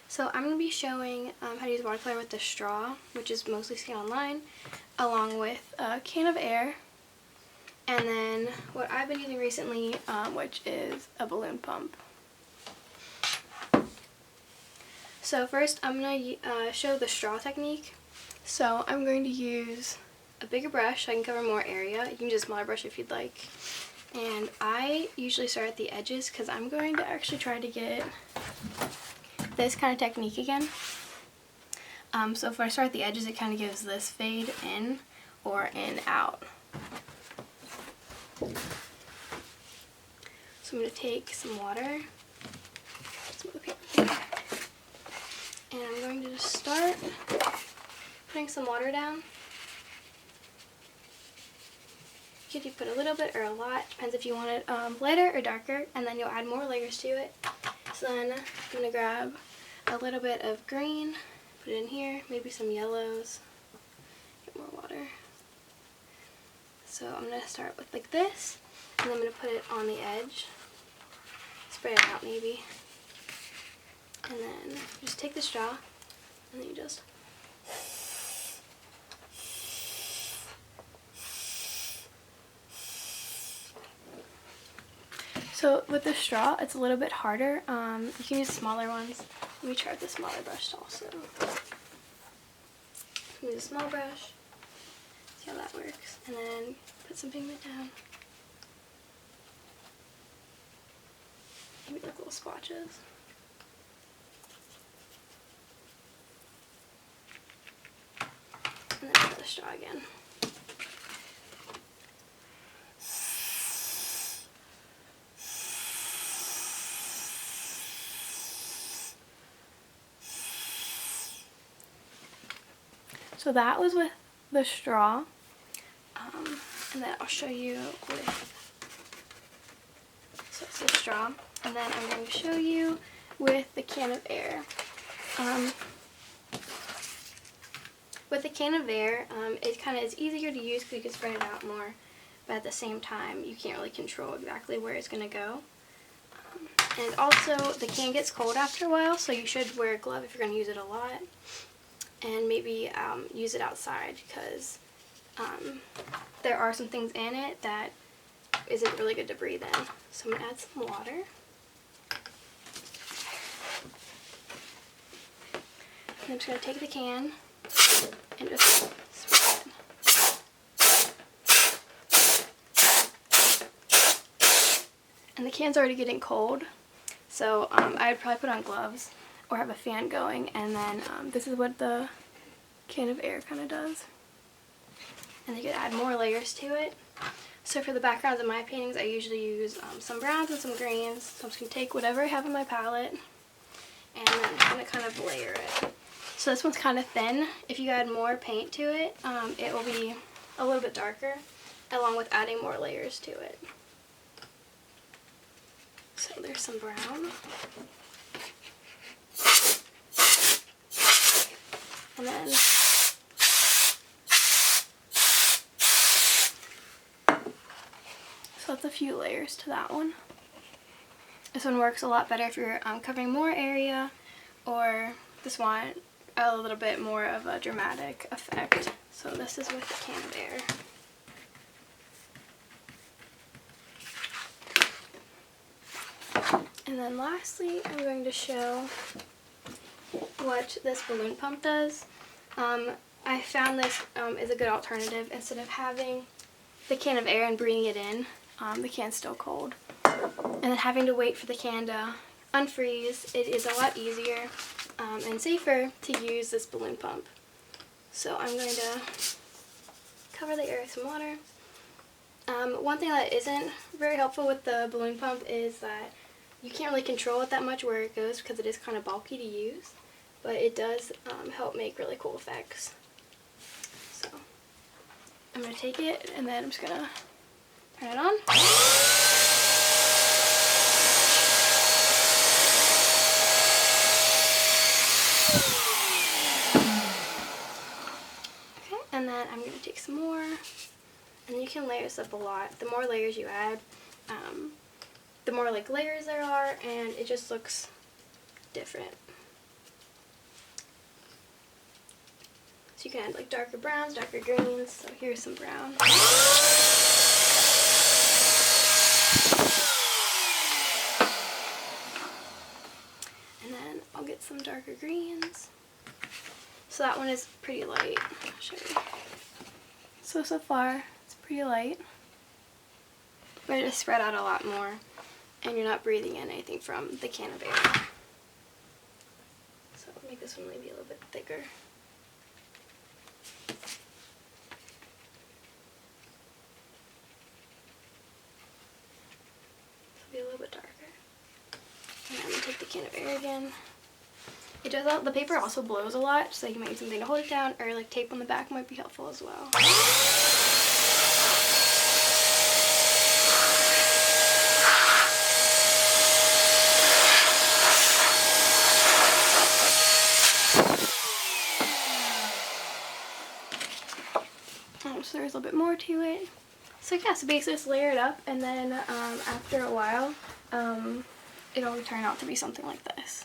So I'm going to be showing how to use watercolor with the straw, which is mostly seen online, along with a can of air, and then what I've been using recently, which is a balloon pump. So first I'm going to show the straw technique. So I'm going to use a bigger brush so I can cover more area. You can use a smaller brush if you'd like. And I usually start at the edges because I'm going to actually try to get this kind of technique again. So if I start at the edges, it kind of gives this fade in or in out. So I'm going to take some water, some of the paper, and I'm going to just start putting some water down. You can put a little bit or a lot, depends if you want it lighter or darker, and then you'll add more layers to it. So then I'm going to grab a little bit of green, put it in here, maybe some yellows, get more water. So I'm going to start with like this, and then I'm going to put it on the edge, spread it out maybe, and then just take the straw, and then you just So with the straw, it's a little bit harder. You can use smaller ones. Let me try the smaller brush also. Use a small brush, see how that works, and then put some pigment down. Maybe like little splotches. And then put the straw again. So that was with the straw, and then I'll show you with, so it's the straw, and then I'm going to show you with the can of air. With the can of air, it kind of is easier to use because you can spread it out more, but at the same time you can't really control exactly where it's going to go. And also the can gets cold after a while, so you should wear a glove if you're going to use it a lot. And maybe use it outside because there are some things in it that isn't really good to breathe in. So I'm going to add some water. And I'm just going to take the can and just spread it. And the can's already getting cold, so I'd probably put on gloves or have a fan going, and then this is what the can of air kind of does. And you can add more layers to it. So for the backgrounds of my paintings, I usually use some browns and some greens. So I'm just going to take whatever I have in my palette, and then I'm going to kind of layer it. So this one's kind of thin. If you add more paint to it, it will be a little bit darker, along with adding more layers to it. So there's some brown. And then so that's a few layers to that one. This one works a lot better if you're covering more area, or just want a little bit more of a dramatic effect. So this is with the can of air. And then lastly, I'm going to show what this balloon pump does. I found this is a good alternative. Instead of having the can of air and breathing it in, the can's still cold, and then having to wait for the can to unfreeze, it is a lot easier and safer to use this balloon pump. So I'm going to cover the air with some water. One thing that isn't very helpful with the balloon pump is that you can't really control it that much where it goes because it is kind of bulky to use, but it does help make really cool effects. So I'm going to take it, and then I'm just going to turn it on. Okay, and then I'm going to take some more, and you can layer this up a lot. The more layers you add, the more like layers there are, and it just looks different. So you can add like darker browns, darker greens. So here's some brown. And then I'll get some darker greens. So that one is pretty light. I'll show you. So far, it's pretty light. But it is spread out a lot more, and you're not breathing in anything from the can of air. So I'll make this one maybe a little bit thicker. It'll be a little bit darker. And I'm going to take the can of air again. It does. The paper also blows a lot, so you might need something to hold it down, or like tape on the back might be helpful as well. So there's a little bit more to it. So yeah, so basically just layer it up, and then after a while, it'll turn out to be something like this.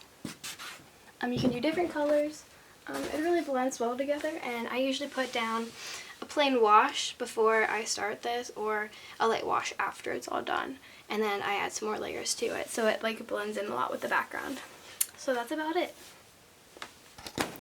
You can do different colors. It really blends well together, and I usually put down a plain wash before I start this, or a light wash after it's all done, and then I add some more layers to it, so it like blends in a lot with the background. So that's about it.